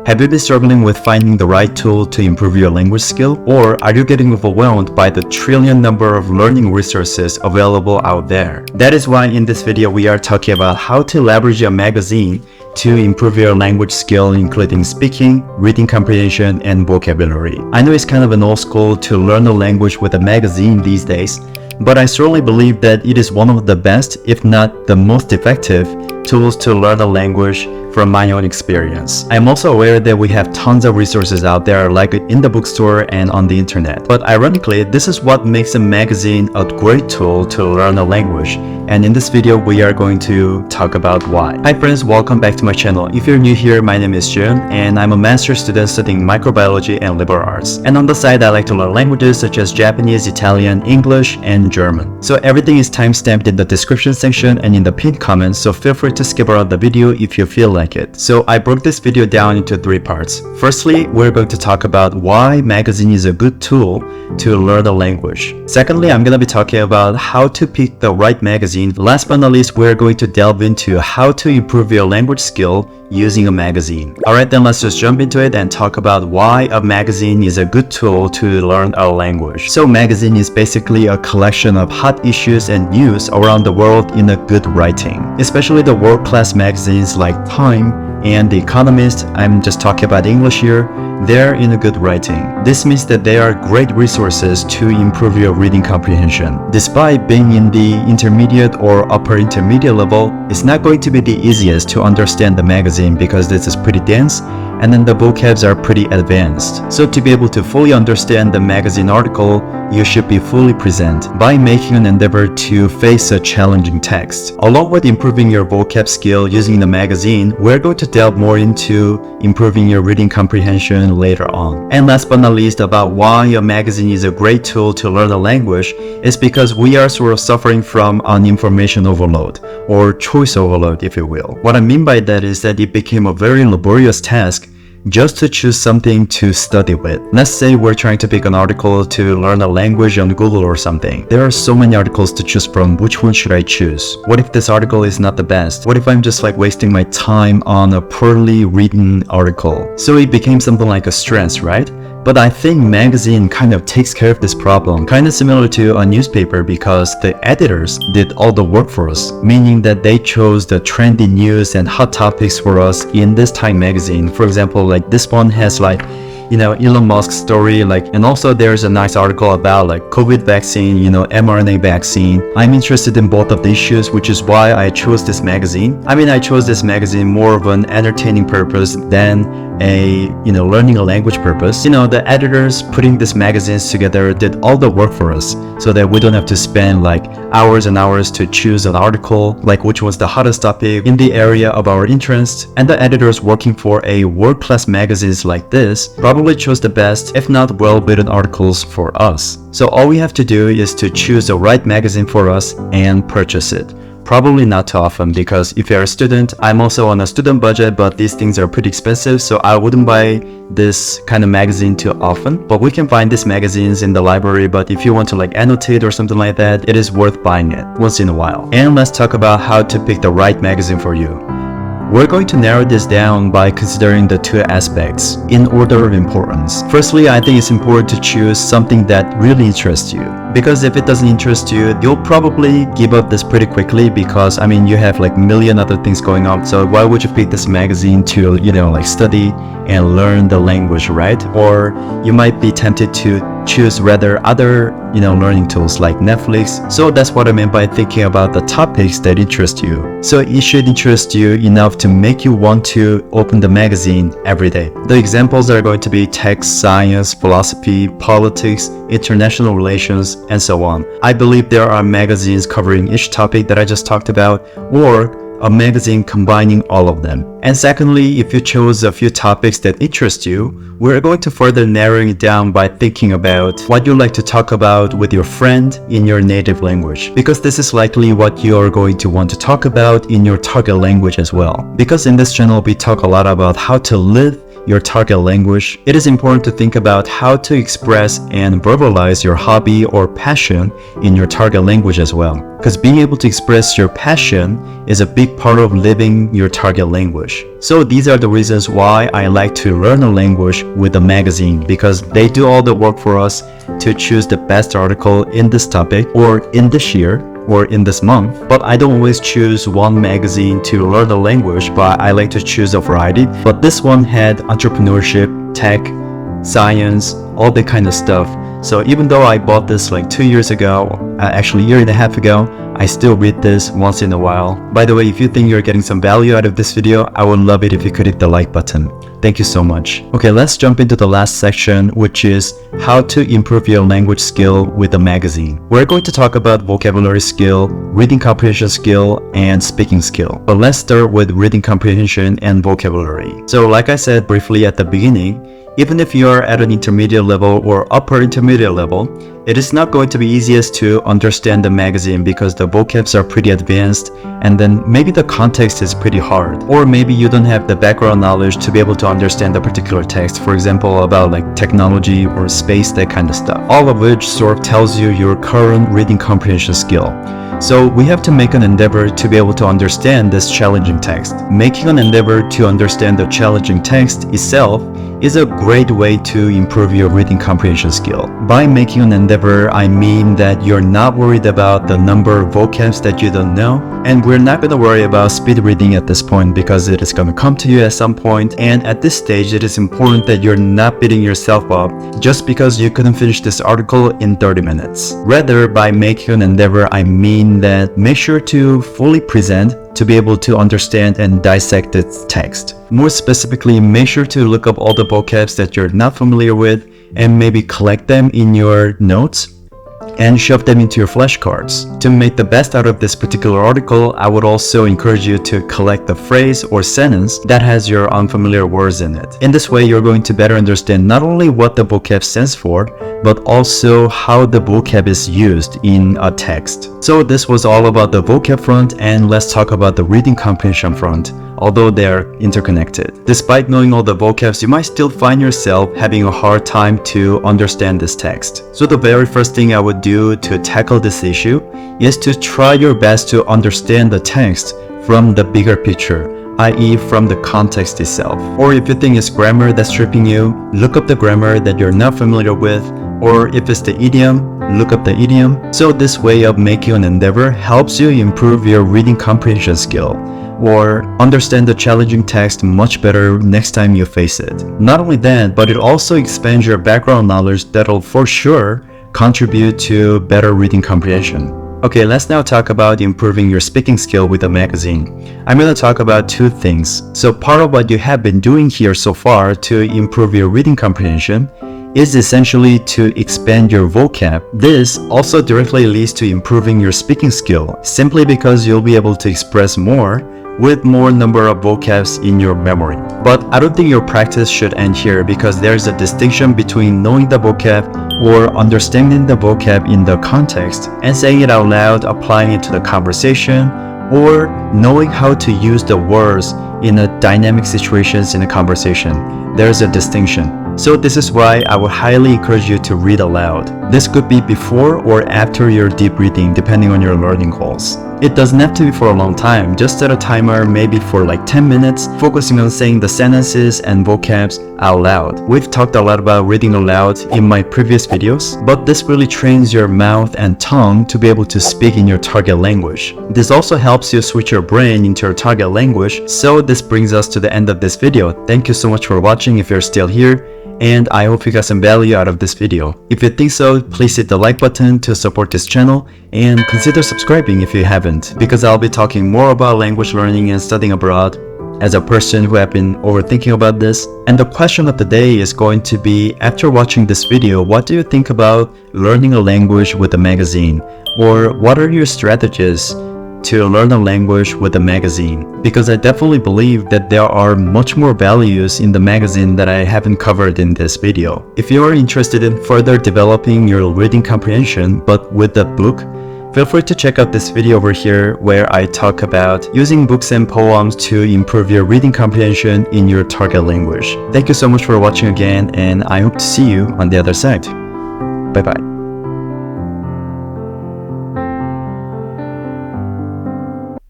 Have you been struggling with finding the right tool to improve your language skill? Or are you getting overwhelmed by the trillion number of learning resources available out there? That is why in this video we are talking about how to leverage a magazine to improve your language skill, including speaking, reading comprehension, and vocabulary. I know it's kind of an old school to learn a language with a magazine these days, but I certainly believe that it is one of the best, if not the most effective, tools to learn a language from my own experience. I'm also aware that we have tons of resources out there, like in the bookstore and on the internet. But ironically, this is what makes a magazine a great tool to learn a language. And in this video, we are going to talk about why. Hi friends, welcome back to my channel. If you're new here, my name is Jun, and I'm a master's student studying microbiology and liberal arts. And on the side, I like to learn languages such as Japanese, Italian, English, and German. So everything is timestamped in the description section and in the pinned comments, so feel free to skip around the video if you feel like it. So I broke this video down into 3 parts. Firstly, we're going to talk about why magazine is a good tool to learn a language. Secondly, I'm going to be talking about how to pick the right magazine. Last but not least, we're going to delve into how to improve your language skill using a magazine. Alright, then let's just jump into it and talk about why a magazine is a good tool to learn a language. So magazine is basically a collection of hot issues and news around the world in a good writing. Especially the world-class magazines like Time and The Economist, I'm just talking about English here, they're in a good writing. This means that they are great resources to improve your reading comprehension. Despite being in the intermediate or upper intermediate level, it's not going to be the easiest to understand the magazine because this is pretty dense and then the vocabs are pretty advanced. So to be able to fully understand the magazine article, you should be fully present by making an endeavor to face a challenging text. Along with improving your vocab skill using the magazine, we're going to delve more into improving your reading comprehension later on. And last but not least, about why a magazine is a great tool to learn a language is because we are sort of suffering from an information overload, or choice overload if you will. What I mean by that is that it became a very laborious task just to choose something to study with. Let's say we're trying to pick an article to learn a language on Google or something. There are so many articles to choose from. Which one should I choose? What if this article is not the best? What if I'm just like wasting my time on a poorly written article? So it became something like a stress, right? But I think magazine kind of takes care of this problem, kind of similar to a newspaper because the editors did all the work for us, meaning that they chose the trendy news and hot topics for us in this Time magazine. For example, like this one has like, you know, Elon Musk's story, like, and also there's a nice article about like COVID vaccine, you know, mRNA vaccine. I'm interested in both of the issues, which is why I chose this magazine. I mean, I chose this magazine more of an entertaining purpose than a, you know, learning a language purpose. You know, the editors putting these magazines together did all the work for us so that we don't have to spend like hours and hours to choose an article, like which was the hottest topic in the area of our interest. And the editors working for a world-class magazines like this probably chose the best, if not well-written articles for us. So all we have to do is to choose the right magazine for us and purchase it. Probably not too often because if you're a student, I'm also on a student budget, but these things are pretty expensive, so I wouldn't buy this kind of magazine too often. But we can find these magazines in the library, but if you want to like annotate or something like that, it is worth buying it once in a while. And let's talk about how to pick the right magazine for you. We're going to narrow this down by considering the 2 aspects in order of importance. Firstly, I think it's important to choose something that really interests you. Because if it doesn't interest you, you'll probably give up this pretty quickly because, I mean, you have like a million other things going on. So why would you pick this magazine to, you know, like study and learn the language, right? Or you might be tempted to choose rather other, you know, learning tools like Netflix. So that's what I mean by thinking about the topics that interest you. So it should interest you enough to make you want to open the magazine every day. The examples are going to be text, science, philosophy, politics, international relations, and so on. I believe there are magazines covering each topic that I just talked about, or a magazine combining all of them. And secondly, if you chose a few topics that interest you, we're going to further narrowing it down by thinking about what you like to talk about with your friend in your native language, because this is likely what you are going to want to talk about in your target language as well. Because in this channel we talk a lot about how to live your target language, it is important to think about how to express and verbalize your hobby or passion in your target language as well. Because being able to express your passion is a big part of living your target language. So these are the reasons why I like to learn a language with a magazine, because they do all the work for us to choose the best article in this topic or in this year or in this month. But I don't always choose one magazine to learn the language, but I like to choose a variety. But this one had entrepreneurship, tech, science, all that kind of stuff. So even though I bought this like 2 years ago, actually a year and a half ago, I still read this once in a while. By the way, if you think you're getting some value out of this video, I would love it if you could hit the like button. Thank you so much. Okay, let's jump into the last section, which is how to improve your language skill with a magazine. We're going to talk about vocabulary skill, reading comprehension skill, and speaking skill. But let's start with reading comprehension and vocabulary. So like I said briefly at the beginning, even if you are at an intermediate level or upper intermediate level, it is not going to be easiest to understand the magazine because the vocabs are pretty advanced, and then maybe the context is pretty hard, or maybe you don't have the background knowledge to be able to understand the particular text, for example about like technology or space, that kind of stuff, all of which sort of tells you your current reading comprehension skill. So we have to make an endeavor to be able to understand this challenging text. Making an endeavor to understand the challenging text itself is a great way to improve your reading comprehension skill. By making an endeavor, I mean that you're not worried about the number of vocabs that you don't know, and we're not going to worry about speed reading at this point because it is going to come to you at some point, and at this stage it is important that you're not beating yourself up just because you couldn't finish this article in 30 minutes. Rather, by making an endeavor, I mean that make sure to fully present to be able to understand and dissect its text. More specifically, make sure to look up all the vocabs that you're not familiar with and maybe collect them in your notes and shove them into your flashcards. To make the best out of this particular article, I would also encourage you to collect the phrase or sentence that has your unfamiliar words in it. In this way, you're going to better understand not only what the vocab stands for, but also how the vocab is used in a text. So this was all about the vocab front, and let's talk about the reading comprehension front, although they are interconnected. Despite knowing all the vocabs, you might still find yourself having a hard time to understand this text. So the very first thing I would do to tackle this issue is to try your best to understand the text from the bigger picture, i.e. from the context itself. Or if you think it's grammar that's tripping you, look up the grammar that you're not familiar with, or if it's the idiom, look up the idiom. So this way of making an endeavor helps you improve your reading comprehension skill, or understand the challenging text much better next time you face it. Not only that, but it also expands your background knowledge that'll for sure contribute to better reading comprehension. Okay, let's now talk about improving your speaking skill with a magazine. I'm going to talk about two things. So part of what you have been doing here so far to improve your reading comprehension is essentially to expand your vocab. This also directly leads to improving your speaking skill, simply because you'll be able to express more with more number of vocabs in your memory. But I don't think your practice should end here, because there's a distinction between knowing the vocab or understanding the vocab in the context and saying it out loud, applying it to the conversation, or knowing how to use the words in a dynamic situations in a conversation. There's a distinction. So this is why I would highly encourage you to read aloud. This could be before or after your deep reading, depending on your learning goals. It doesn't have to be for a long time. Just set a timer, maybe for like 10 minutes, focusing on saying the sentences and vocabs out loud. We've talked a lot about reading aloud in my previous videos, but this really trains your mouth and tongue to be able to speak in your target language. This also helps you switch your brain into your target language. So this brings us to the end of this video. Thank you so much for watching if you're still here, and I hope you got some value out of this video. If you think so, please hit the like button to support this channel, and consider subscribing if you haven't, because I'll be talking more about language learning and studying abroad as a person who have been overthinking about this. And the question of the day is going to be, after watching this video, what do you think about learning a language with a magazine? Or what are your strategies to learn a language with a magazine? Because I definitely believe that there are much more values in the magazine that I haven't covered in this video. If you are interested in further developing your reading comprehension but with a book, Feel free to check out this video over here where I talk about using books and poems to improve your reading comprehension in your target language. Thank you so much for watching again, and I hope to see you on the other side. Bye bye.